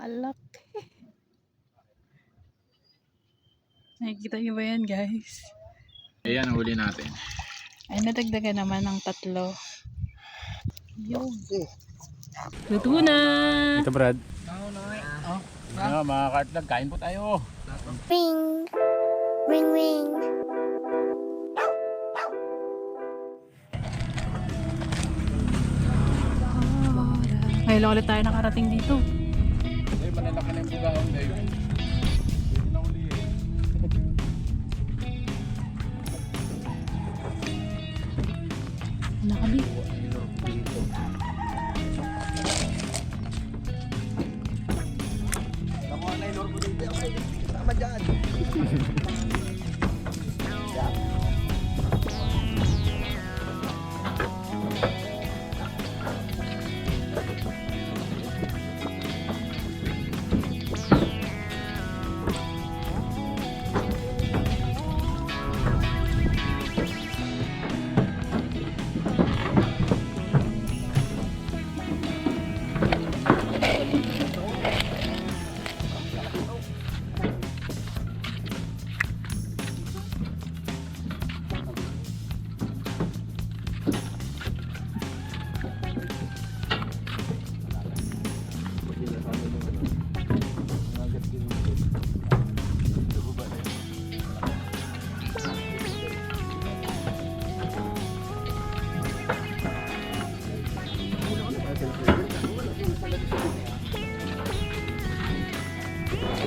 Alaki. Nakikita niyo ba yan, guys? Ayan ang huli natin. Ay, nadagdagan naman ng 3. Yogi. Luto na! Ito Brad. Mga kartlag, kain po tayo. Ring, ring, ring. Ngayon lang ulit tayo nakarating dito. Ay, malalaki na yung bugaong ngayon. Pwede na uli eh. Nakabi.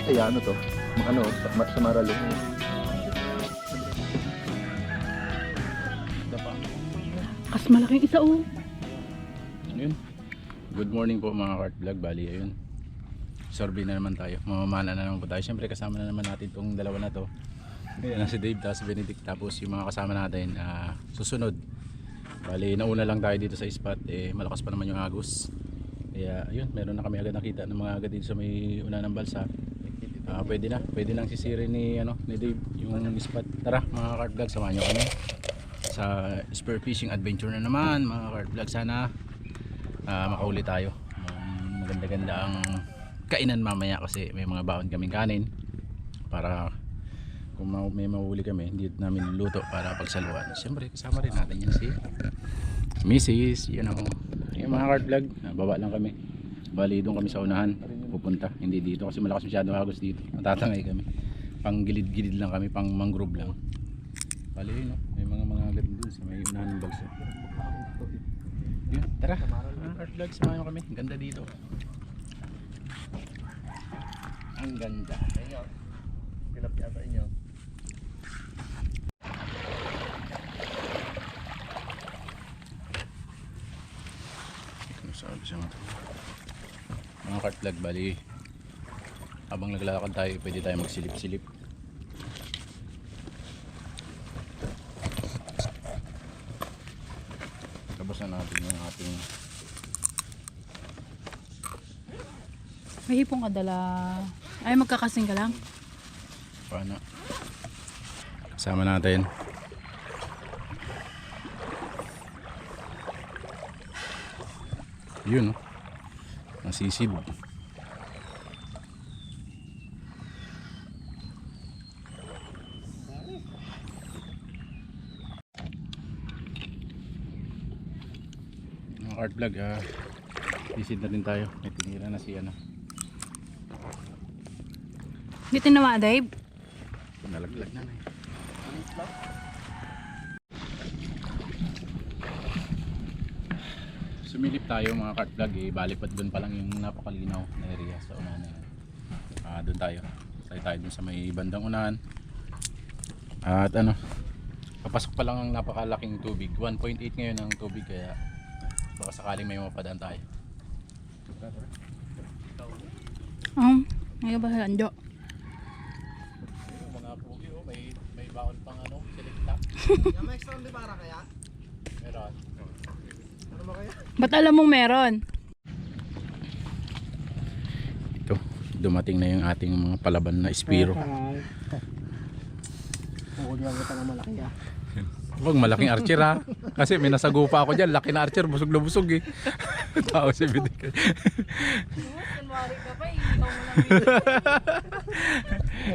Ay, ano to? Ano, sa Maralo. Kas malaking isa oh. Yun. Good morning po mga kart vlog. Bali ayun. Survey na naman tayo. Mamamana na naman po tayo. Siyempre kasama na naman natin itong dalawa na to. Ayan si Dave, tapos Benedict, tapos yung mga kasama natin susunod. Bali nauna lang tayo dito sa spot. Malakas pa naman yung agos. Kaya ayun, meron na kami agad nakita ng mga agad dito sa may una ng balsa. Pwede nang sisirin ni Dave yung spot. Tara mga kart vlog, samahan nyo kami sa spear fishing adventure na naman mga kart vlog. Sana makauli tayo. Maganda-ganda ang kainan mamaya kasi may mga baon kaming kanin para kung may mahuli kami hindi namin luluto para pagsaluan. Siyempre kasama rin natin yan si Mrs. Yan ako. Yung mga kart vlog, baba lang kami. Bali doon kami sa unahan pupunta, hindi dito kasi malakas masyadong agos dito. Matatangay kami, pang gilid-gilid lang kami, pang mangrove lang. Bali yun, no? May mga agad doon sa may unahan ng bagso. Yun, tara mga kart vlog, samahan kami. Ganda dito, ang ganda. Pinap yata inyo. Sabi siya mga kart vlog, bali habang naglalakad tayo pwede tayo magsilip-silip. Tapos na natin yung ating May hipong kadala. Ay, magkakasing ka lang. paano kasama natin. Yun, nasisid. Mga art vlog, sisid na din tayo. May tinira na si Bitin na Dave. nalaglag na eh. Sumilip tayo mga kart vlog balipad doon pa lang yung napakalinaw na area sa unahan na yun. Doon tayo dun sa may bandang unahan at papasok pa lang ang napakalaking tubig. 1.8 ngayon ang tubig, kaya baka sakaling may mapadaan tayo. Ngayon ba sa Mga pugi may baon pang selecta. May extra di para kaya? Meron. Ano ba kaya? Ba't alam mong meron? Ito, dumating na yung ating mga palaban na Spiro. Huwag lang kita ng malaki ah. Huwag malaking archer ha. Kasi may nasagupa ako dyan. Laki na archer. Busog na busog eh. Tao si Bidik. Kunwari ka pa, ikaw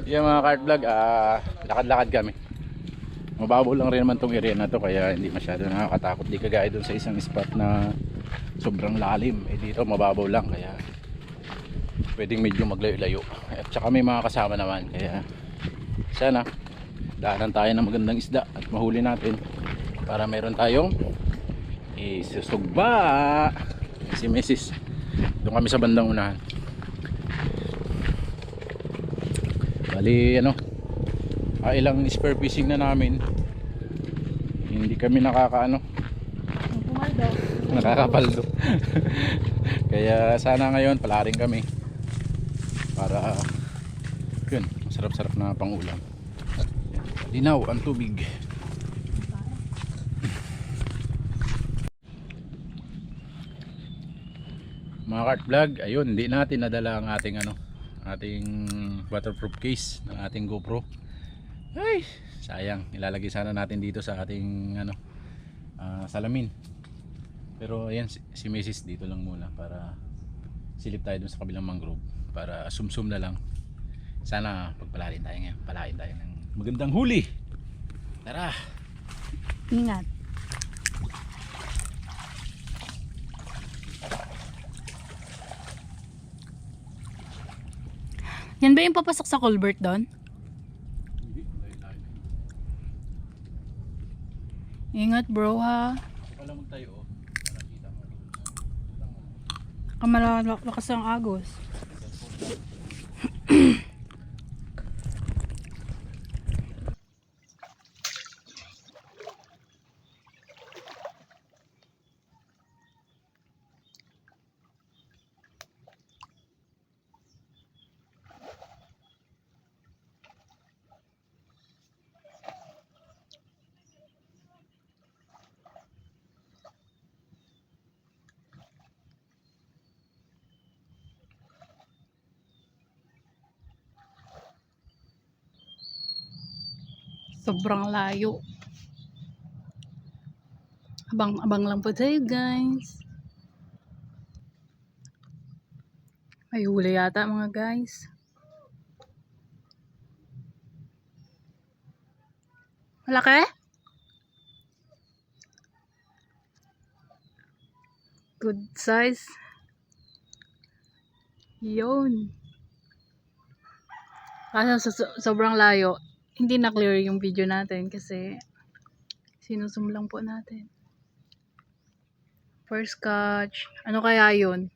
Yung mga cart vlog, lakad-lakad kami. Mababaw lang rin naman tong area na to, kaya hindi masyado nakakatakot. Di kagaya dun sa isang spot na sobrang lalim. Dito mababaw lang, kaya pwedeng medyo maglayo-layo. At saka may mga kasama naman, kaya sana daanan tayo ng magandang isda at mahuli natin para meron tayong isusugba. Si Mrs. Doon kami sa bandang unahan. Bali ilang spear fishing na namin, hindi kami nakakapaldo. Kaya sana ngayon pala rin kami para yun, masarap-sarap na pangulam. Linaw ang tubig. Mga kart vlog, ayun, hindi natin nadala ang ating ating waterproof case ng ating GoPro. Ay, sayang, ilalagay sana natin dito sa ating salamin. Pero ayan, si Mrs. dito lang muna para silip tayo dun sa kabilang mangrove para sumsum na lang. Sana pagpalain tayo ngayon, palain tayo ng magandang huli. Tara. Ingat. Yan ba yung papasok sa culvert doon? Ingat bro ha. Pala magtayo para kita mo. Kamalakas ang agos. Sobrang layo. Abang lang po tayo guys. May huli yata mga guys. Malaki? Good size. Yun. Kaso sobrang layo. Hindi na clear yung video natin kasi sinusum lang po natin. First catch. Ano kaya yun?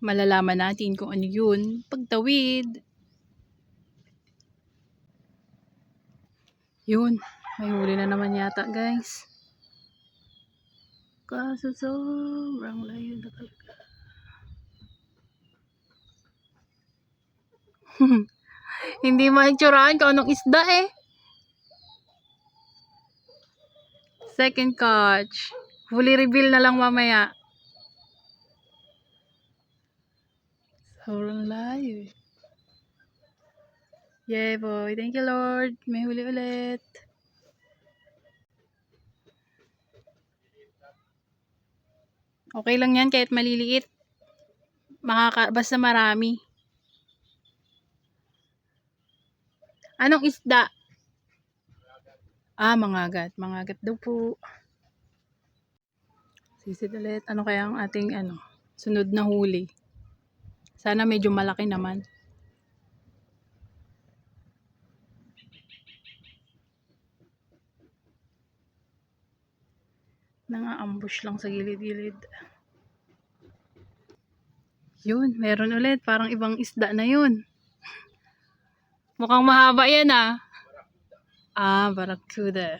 Malalaman natin kung ano yun pagtawid. Yun. May huli na naman yata guys. Kaso sobrang layo na talaga. Hindi maitsurahan kung anong isda eh. Second catch. Fully reveal na lang mamaya. Sobrang layo eh. Yay boy. Thank you Lord. May huli ulit. Okay lang yan kahit maliliit. Basta marami. Anong isda? Mangagat. Mangagat daw po. Sisid ulit. Ano kaya ang ating sunod na huli? Sana medyo malaki naman. Nanga-ambush lang sa gilid-gilid. Yun, meron ulit. Parang ibang isda na yun. Mukhang mahaba yan ah. Barracuda.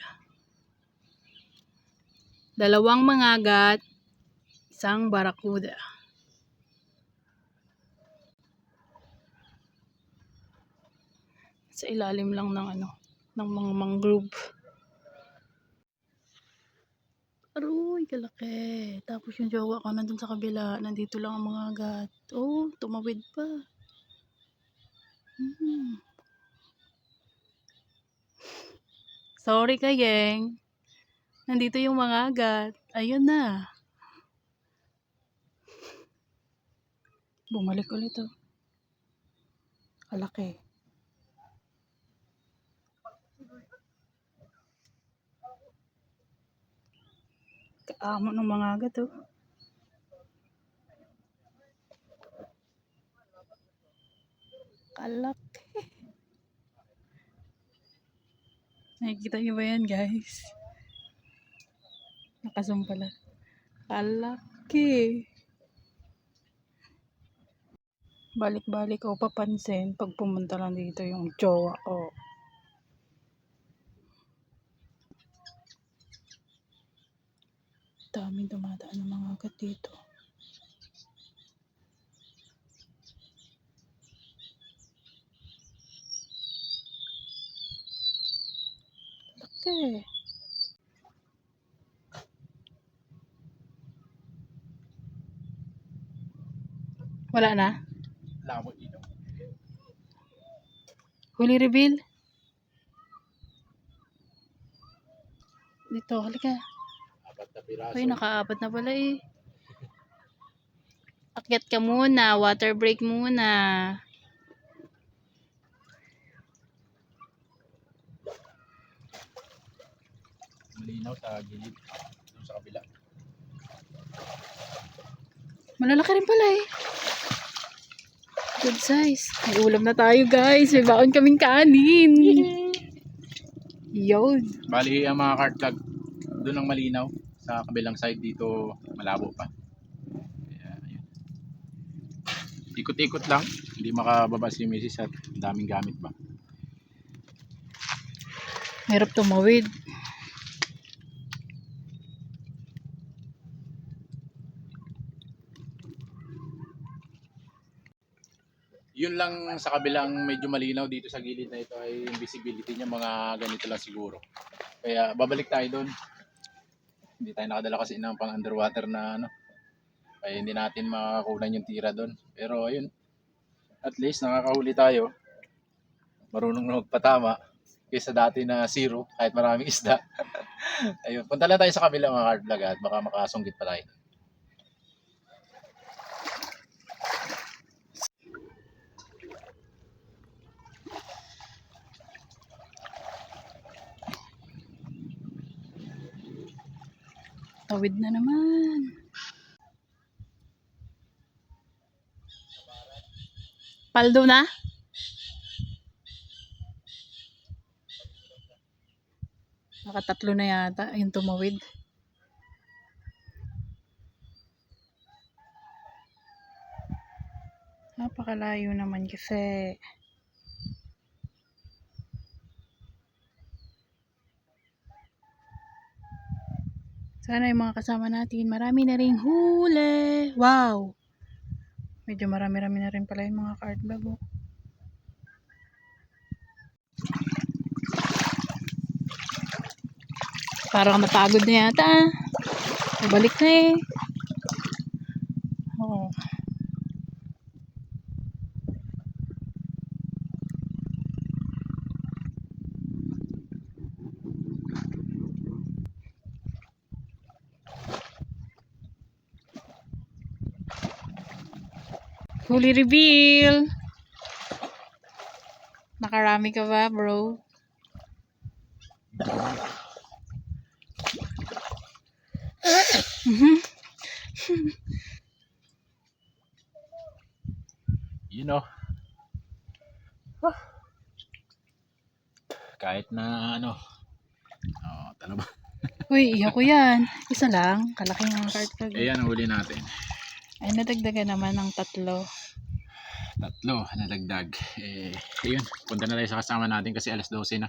Dalawang mangagat, isang barracuda. Sa ilalim lang ng ng mga mangrove. Aroy, kalaki. Tapos yung jowa ko nandun sa kabila. Nandito lang ang mga agat. Oh, tumawid pa. Sorry ka, Yeng. Nandito yung mga agat. Ayun na. Bumalik ulit oh. Kalaki. Kaamo ng mga agat oh. Kalaki. Nakikita niyo ba yan guys? Nakasum pala. Kalaki. Balik-balik ako papansin pag pumunta lang dito yung jowa ko. Daming dumadaan ng mga agat dito. Laki. Wala na? Lamo dito. Huli reveal? Dito, halika. 4 na piraso. Uy, nakaapat na pala eh. Akyat ka muna, water break muna. Malinaw sa gilid. Doon sa kabila. Malalaki rin pala eh. Good size. May ulam na tayo guys. May baon kaming kanin. Yun. Bali ang mga cart vlog doon ang malinaw, sa kabilang side dito malabo pa. Kaya, ayun. Ikot-ikot lang, hindi makababa si Mrs. at daming gamit ba. Mahirap tumawid. Yun lang sa kabilang medyo malinaw dito sa gilid na ito ay yung visibility niya mga ganito lang siguro. Kaya babalik tayo doon. Hindi tayo nakadala kasi ng pang underwater na ano. Kaya hindi natin makakunan yung tira doon. Pero ayun, at least nakakahuli tayo. Marunong na magpatama kaysa dati na zero kahit maraming isda. Ayun, punta lang tayo sa kabila mga hard vlog at baka makasungkit pa tayo. Tawid na naman. Paldo na? Nakatatlo na yata yung tumawid. Napakalayo naman kasi. Sana yung mga kasama natin, marami na ring huli. Wow! Medyo marami-rami na rin pala yung mga cart vlog. Oh. Parang napagod na yata. Balik na eh. Oh. Huli reveal. Nakarami ka ba, bro? You know. Kahit na ano. Oh, talo ba? Uy, iya ko yan. Isa lang. Kalaki ng cart vlog. Ayan ang huli natin. Ay, nadagdagan naman ng 3. 3 nadagdag. Ayun, punta na tayo sa kasama natin kasi alas 12 na.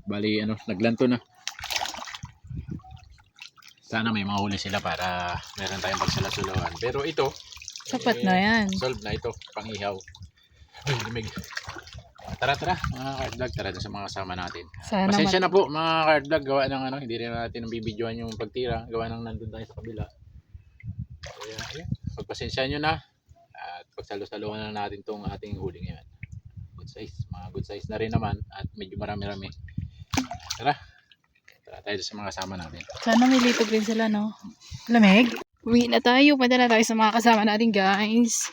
Bali, ano, naglanto na. Sana may mga huli sila para meron tayong pagsalasuluhan. Pero ito, Sapat na yan. solve na ito, pang-ihaw. Ay, lumig. Tara, mga cart vlog, tara sa mga kasama natin. Sana Pasensya na po mga cart vlog, gawa ng ano, hindi rin natin bibidyoan yung pagtira, gawa ng nandun tayo sa kabila. Kaya, ayun, pagpasensya nyo na. At pagsalo-saluhan na natin tong ating huli ngayon. Good size, mga good size na rin naman at medyo marami-rami. Tara, Tara tayo sa mga kasama natin. Sana may litog rin sila, no? Lamig? Uwi na tayo. Punta na tayo sa mga kasama natin, guys.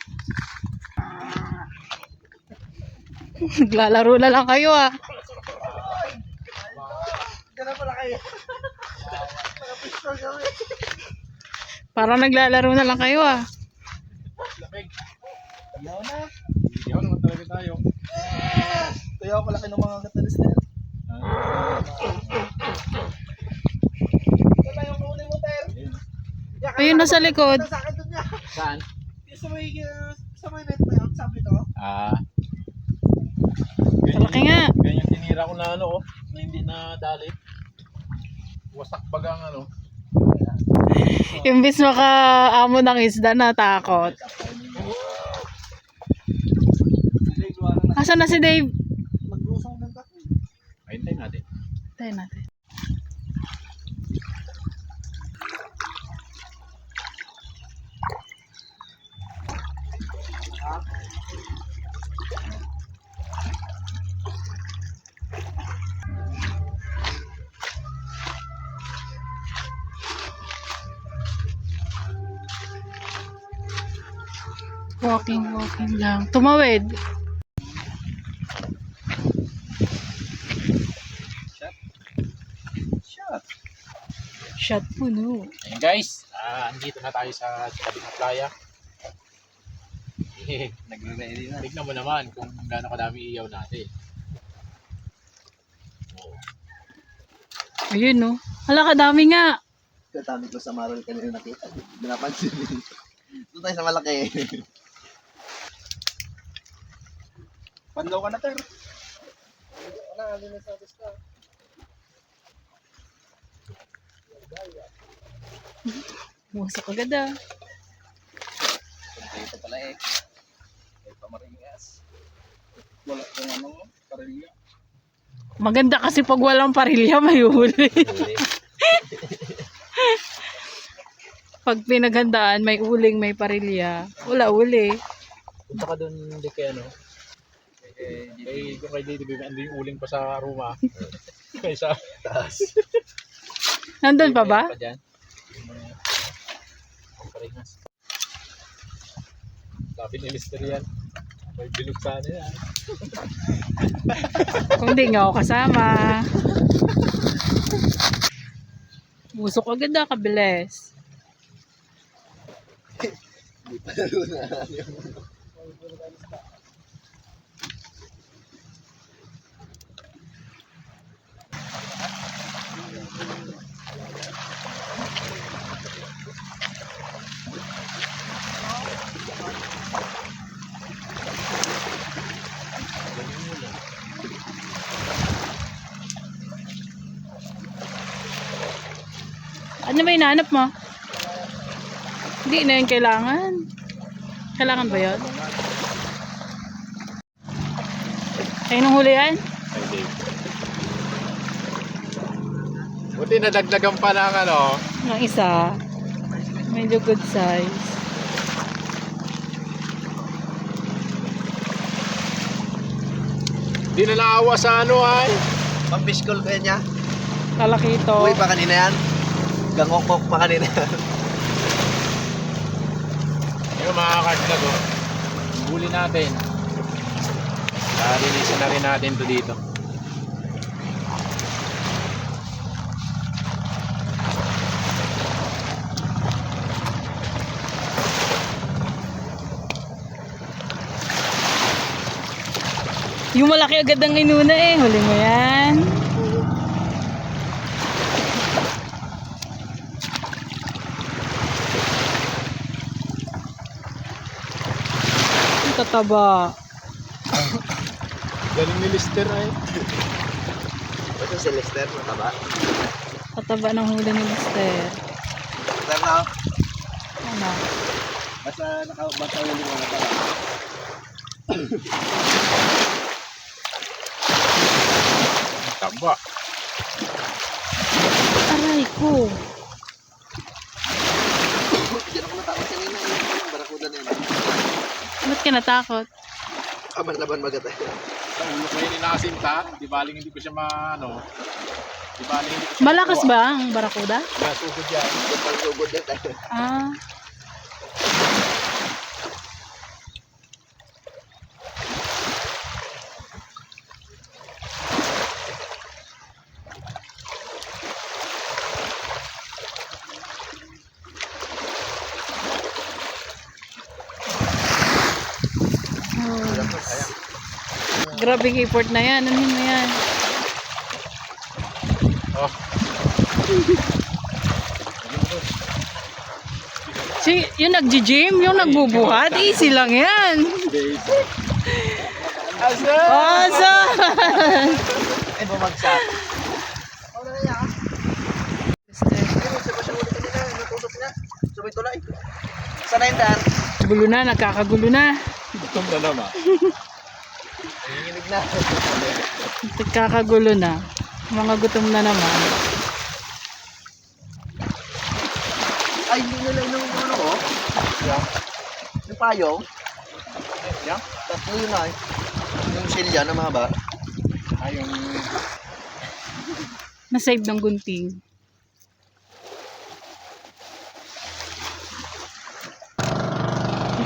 Naglalaro na lang kayo, ah. Parang naglalaro na lang kayo, ah. Lamig. Iyaw naman talaga tayo. Kaya ako laki ng mga katalister. Wala yung huli mo, Ter. Ayun, nasa likod. Sa akin doon niya. Saan? Yung sa may net na yun, sabi to. Malaki nga. Ganyan tinira ko na ano, na hindi na dali. Wasak bagang ano. Imbis makaamo ng isda, natakot. Asan na si Dave? Maglusong ng takot. Ayun natin. Tayo natin. Walking lang. Tumawid. Shot puno. Ayun guys, andito na tayo sa tabi ng playa. Nagre-ready na. Tignan mo naman kung gaano kadami iyaw natin. Ayun, no? Hala, kadami nga. Katami ko sa Marol kanina nakita. Binapansin. Doon tayo sa malaki. Panlaw ka na, Ter. Wala, alin na sa ka. Busak agad, ah. Ito pala eh. Ay pamaringas. Wala kang ano, parilya. Maganda kasi pag walang parilya, may huli. Pag pinaghandaan, may uling, may parilya. Wala uli. Punta ka doon, hindi kaya ano. Kung kay Dito, ando yung uling pa sa ruma. Kaysa taas. Nandun pa ba? Pa dyan. Ang paringas. Sabi ni Lister yan. May bilog sana yan. Kung di nga ako kasama. Busok agad, ah, kabilis. Hindi pa lalo na. Ano ba hinahanap mo? Hindi na yun kailangan. Kailangan ba yun? Ay, nung huli yan? Ay, Dave. Buti nadagdagan pa ng ano. Ng isa. Medyo good size. Di na naawa sa ano ay. Pang-fish call ko yan niya. Lalaki ito. Uy, pa kanina yan. Gangokok pa kanina yan. Yung mga kartlag oh. Huli natin. Lilinisin na rin natin to dito. Yung malaki agad ang inuna eh. Huli mo yan. Ang tataba. Galing ni Lister ay. Ito si Lester, mataba. Tataba ng huli ni Lister. Lester na. Ano? Basta huli mo na pala. Tamba. Aray ko. Diyan ako natakot kanina. Yung barakuda na yun. Ba't ka natakot? Aman laban magatay. Sa ulo ko yun inakasinta. Di baling hindi ko siya maano. Di ba, hindi ko siya Malakas nakuha. ba ang barakuda? Nasugod yan. Pagugod yan. Ah. Grabe effort na yan. Ano mo yan? Oh. Si, yung nagji-gym, yung nagbubuhat, easy lang yan. Asa? Ay, bumagsak. Sabay tulay. Sana yung daan. Gulo na, nagkakagulo na. Gutom na naman. Nanginginig na. Nagkakagulo na. Mga gutom na naman. Ay, hindi nila yung ano ko. Yung payong. Yan? Tatlo yun ay. Yung silya na mahaba. Ay, yung... Na-save ng gunting.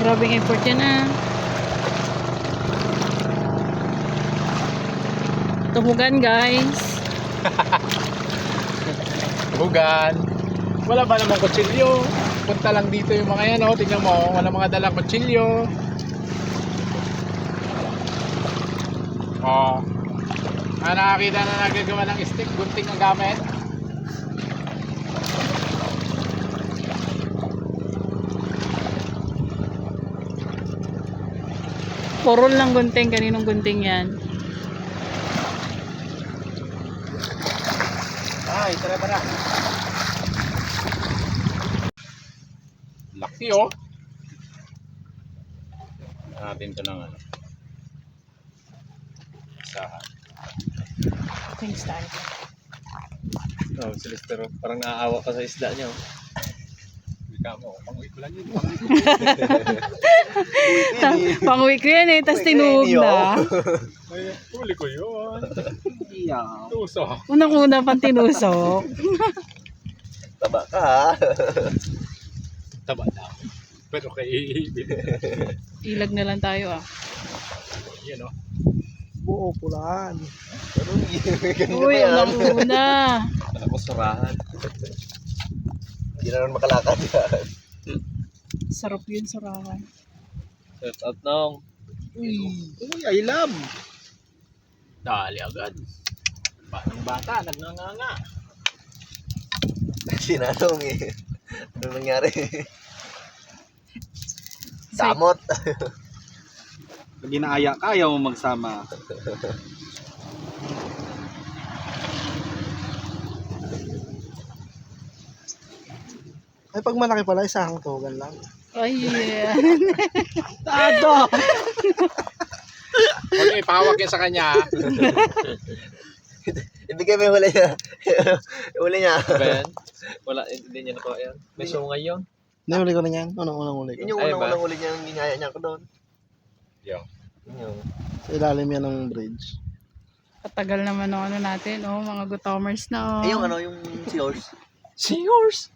Grabe effort yan ah. Tumugan guys. Bugan. Wala ba namang kutsilyo? Punta lang dito yung mga yan, oh. Tingnan mo, wala mga dalang kutsilyo. Oh. Nakakita na nagagawa ng stick, gunting ang gamit. Purol ng gunting. Kaninong gunting yan? Ay, tara. Laki, oh. Natin ito ng ano. Isahan. Thanks tayo. Oh, si Lester, parang naaawa ka sa isda niya. Ika mo, panguwi ko lang yun. Pang-week ko yan eh. Tapos tinuog na. Ay, huli ko yun. Iya. Tuso. Unang-una pang tinusok. Taba ka ha. Taba na. Pero kay Ilag na lang tayo ah. yan, oh. Buo pulaan. Pero hindi Uy, unang-una. Ako surahan. Hindi na naman makalakad yan. Sarap yun sarahan. Set out nong. Uy, I love. Dali agad. Batang bata, nagnanganga. Sinanong eh. Ano nangyari? Samot. Pag inaaya ka, ayaw mo magsama. Ay, pag malaki pala, isang tugan lang. Ay, yeah. Tado! Okay, pahawak yan sa kanya. Ibigay mo yung huli niya. Huli niya. Ben, wala, hindi niya nakuha yan. May sungay yun. Nahuli ko na yan. Unang-unang huli ko. Yun yung Ay, ba? unang-unang huli niya yung ginaya niya ko doon. Yung. Yun. Sa ilalim yan ng bridge. Katagal naman ng ano natin, oh, mga gutomers na, oh. Eh, yung ano, yung seahorse. Seahorse!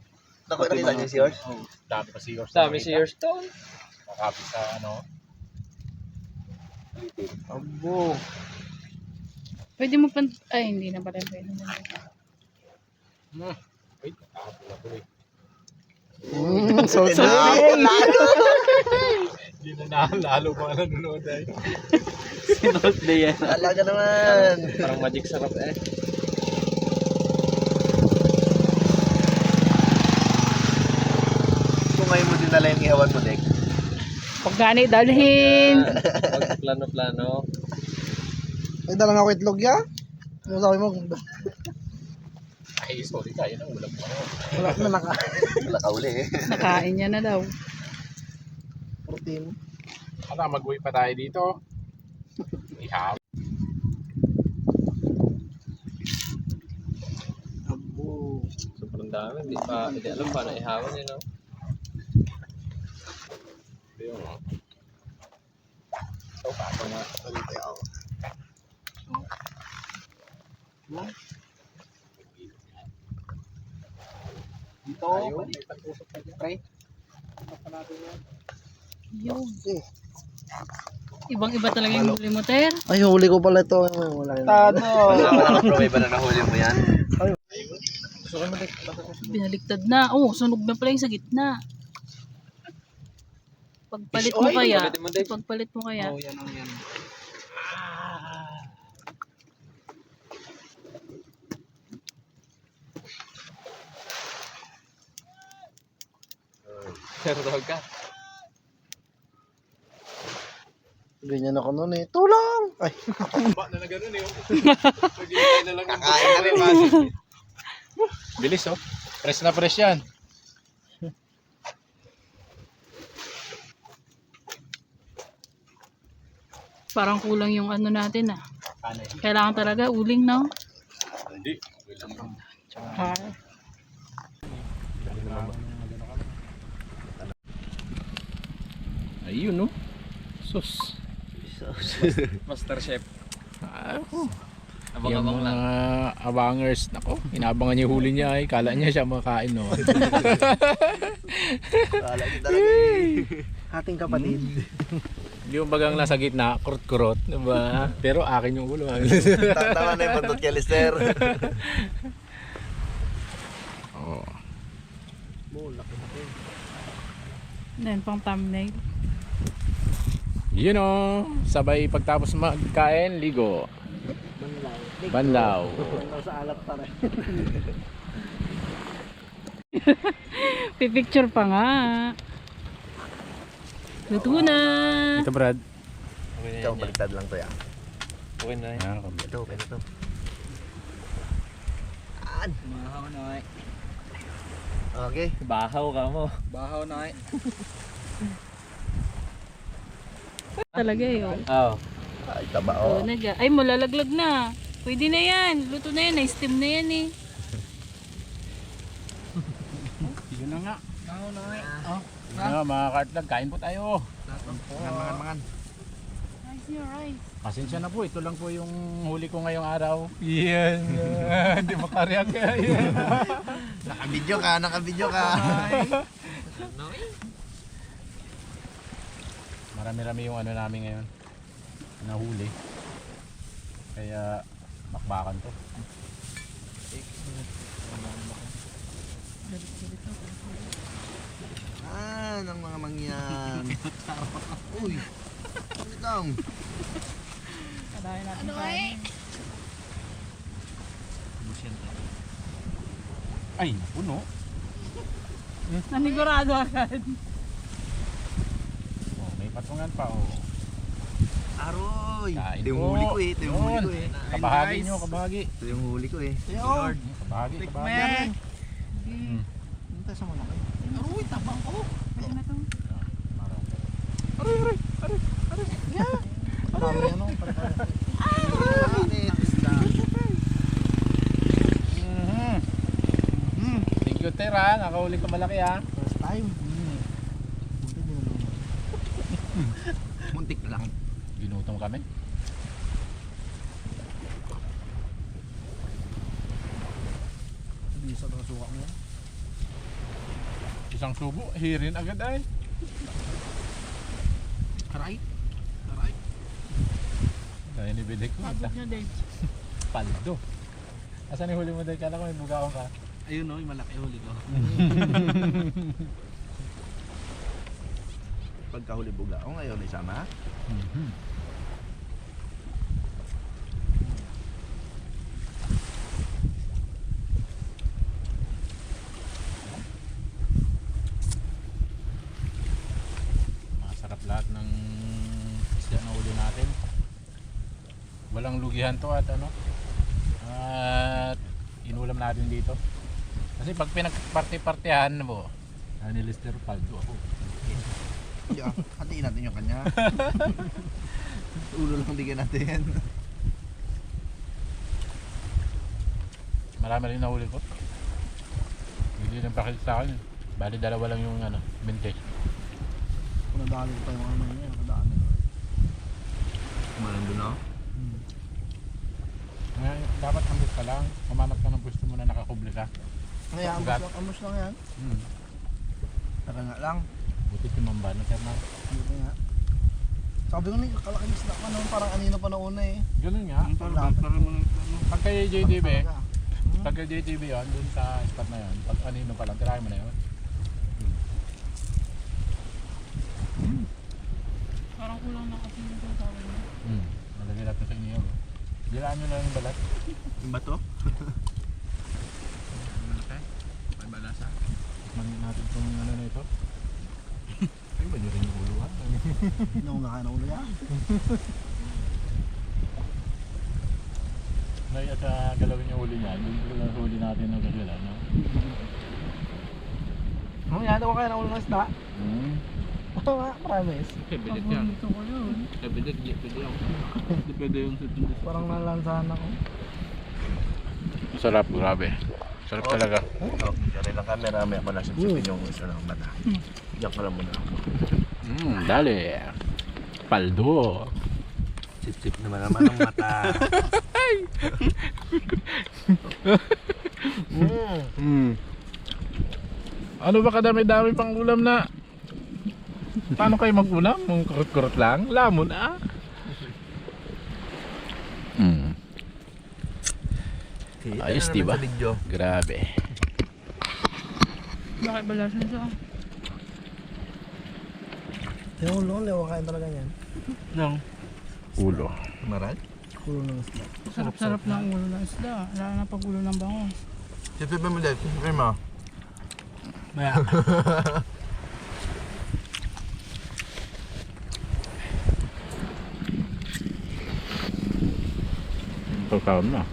Nakita niyo yung seahorse? Dami pa si yours. Dami seahorse doon. Nakapit sa ano. Abo. Pwede mo pan... Ay, hindi na pala pwede. Wait, nakapit na tuloy. So, Hindi na nalalo pa nanonood ay. Sinold na yan. Alaga naman. Parang magic sarap eh. Kung ngayon mo dinala yung ihawan mo, Dek. Pag gani dalhin. Pag plano-plano. Ay, dalang ako itlog ya. Ano sabi mo? Ay, sorry ka. Yan ang ulam mo. Wala na nakauli eh. Nakain niya na daw. Protein. Ano, mag-uwi pa tayo dito. Ihaw. Abo. Sobrang dami. Hindi alam paano ihawan yun, no? Ito yung, oh. Ito, pato nga. Dito, may tagpusok pa dyan. Pre. Yun. Ibang-iba talaga yung huli mo, Ter. Ay, huli ko pala ito. Wala yun. Tado. May ba na nahuli mo yan? Binaliktad na. Oh, sunog na pala yung sa gitna. Pagpalit mo kaya. Pagpalit mo kaya. Oh, yan ang yan. Pero tawag ka. Ganyan ako noon eh. Tulang! Ay, Ba na gano'n eh. Maghihintay na lang. Kakain na rin basi. Bilis oh. Fresh na fresh yan. Parang kulang yung ano natin ah. Kailangan talaga uling, no? Hindi. Ayun no. Sus. Master Chef. Yung Abang-abang mga lang. abangers, nako, inabangan niya yung huli niya ay kala niya siya makakain no. kala ko talaga eh. Ating kapatid. Yung bagang nasa gitna, kurot-kurot, diba? Pero akin yung ulo. Tama na yung pantot kay Lister. Oh. Yan, pang thumbnail. Yun o, sabay pagtapos magkain, ligo. Banlaw. Sa alat pa rin. Pipicture pa nga. Luto na. Ito Brad. Ikaw, baliktad lang to yan. Okay na Ah, Ito, ito. Bahaw na eh. Okay. Bahaw ka mo. Bahaw na eh. Talaga eh. Oh. Oh. Ay, taba Oh, oh. ay, malalaglag na. Pwede na yan. Luto na yan. Na-steam na yan eh. yun na nga. Bahaw na eh. Yun na nga mga kartlag, kain po tayo. Mangan. Rice your rice. Pasensya na po, ito lang po yung huli ko ngayong araw. Yan. Hindi makareact kaya yan. Nakabidyo ka. Marami-rami yung ano namin ngayon. Nahuli. Kaya bakbakan to. Ng mga mangyan. Uy. Ano lang? Ano eh? Ay, napuno. Nanigurado agad. Oh, may patungan pa oh. Aroy. Kain Ito yung po. huli ko eh. Ito yung huli ko eh. Kabahagi nyo, kabahagi. Ito yung huli ko eh. Lord, kabahagi, kabahagi. Hmm. Punta sa mga kayo. Aroy, tabang ko. Marami ano. Thank you, Tera. Nakahuli ka malaki ha. First time. Muntik lang. Ginutom kami. Bisa daw suka mo. Isang subo, hirin agad ay. Aray. Dahil nibili ko. Sabog niya, Dave. Paldo. Asan yung huli mo dahil? Kala ko may bugaon ka. Ayun o, yung malaki huli ko. Pagkahuli buga. O ngayon isama. Masarap lahat ng isda na huli natin. Walang lugihan to at ano. At inulam natin dito. Kasi pag pinagparte-partehan mo, ni Lister Paldo ako. Yeah, hatiin natin yung kanya. Ulo lang bigyan natin. Marami rin nahuli ko. Hindi nang pakit sa akin. Bali dalawa lang yung ano, vintage. Kung nadali pa yung ano niya, nadali. Kumalan doon ako. Dapat hambit ka lang. Kumanap ka ng pwesto mo na nakakuble ka. Kaya Ugat. ambos lang yan. Tara nga lang. Buti si Mamba na sir na. Dito nga. Sabi ko na yung kalaking isda pa noon, parang anino pa noon eh. Ganun nga. Pag kay JTV, pag kay JTV yun, dun sa spot na yun, pag anino pa lang, tirahin mo na yun. Parang kulang na kasi yung tawag niya. Malagay natin sa inyo. Dilaan nyo lang yung balat. Yung bato? May balasa. Tikman natin itong ano na ito. Ay, ba nyo rin yung ulo ha? Nauna ka na ulo yan. May at galawin yung huli niya. Doon ko lang huli natin ng kasila, no? Ano yan? Ako kaya na ulo ng isda? Oo nga, promise. Kabilit yan. Ito ko yun. Kabilit, pwede ako. Depende yung sa tindis. Parang nalansahan ako. Sarap, grabe. Sarap talaga. Oh, dyan lang camera, may malasip-sipin yung isa ng mata. Diyan ka lang muna. Dali. Paldo. Sip-sip naman ang mata. Ano ba kadami-dami pang ulam na? Paano kayo mag-ulam? Kung kurot-kurot lang? Lamon ah. Ayos diba? Grabe. Bakit balasan siya? Yung ulo, lewa kain talaga yan. Nang? Ulo. Maral? Ulo ng isda. Sarap-sarap ng ulo ng isda. Lalo na pag ulo ng bango. Sip-sip mo dahil, sip-sip mo. Maya. Pagkaon na.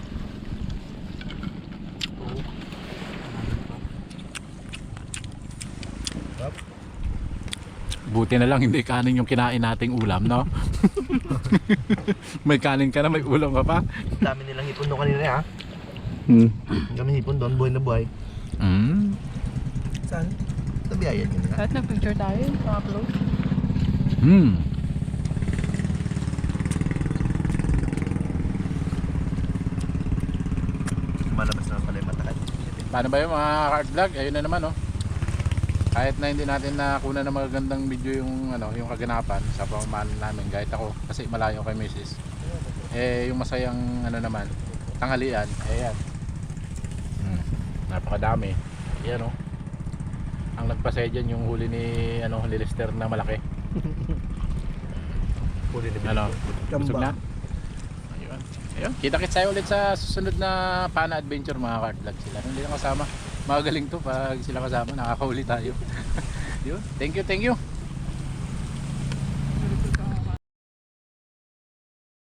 Buti na lang hindi kanin yung kinain nating ulam, no? May kanin ka na, may ulam ka pa. Dami nilang hipon doon kanina ha. Dami hipon doon, buhay na buhay. Saan? Tabiayan yun nga. Kahit nag-picture tayo, pa-upload. Malabas naman pala yung matakat. Paano ba yung mga art vlog? Ayun na naman, oh. Kahit na hindi natin nakuna ng magagandang video yung ano, yung kaganapan sa pamamahalan namin, kahit ako kasi malayo kay Mrs. Eh yung masayang ano naman, tanghalian, ayan. Napakadami. Ayan, oh. Ang nagpasaya dyan yung huli ni ano, Lilister na malaki. Huli ni Ano? Busog na? Ayun. Ayun. Kita-kits tayo ulit sa susunod na Pana Adventure mga kart vlog sila. Hindi na kasama. Magaling to pag sila kasama, nakakahuli tayo. Yun. Thank you, thank you.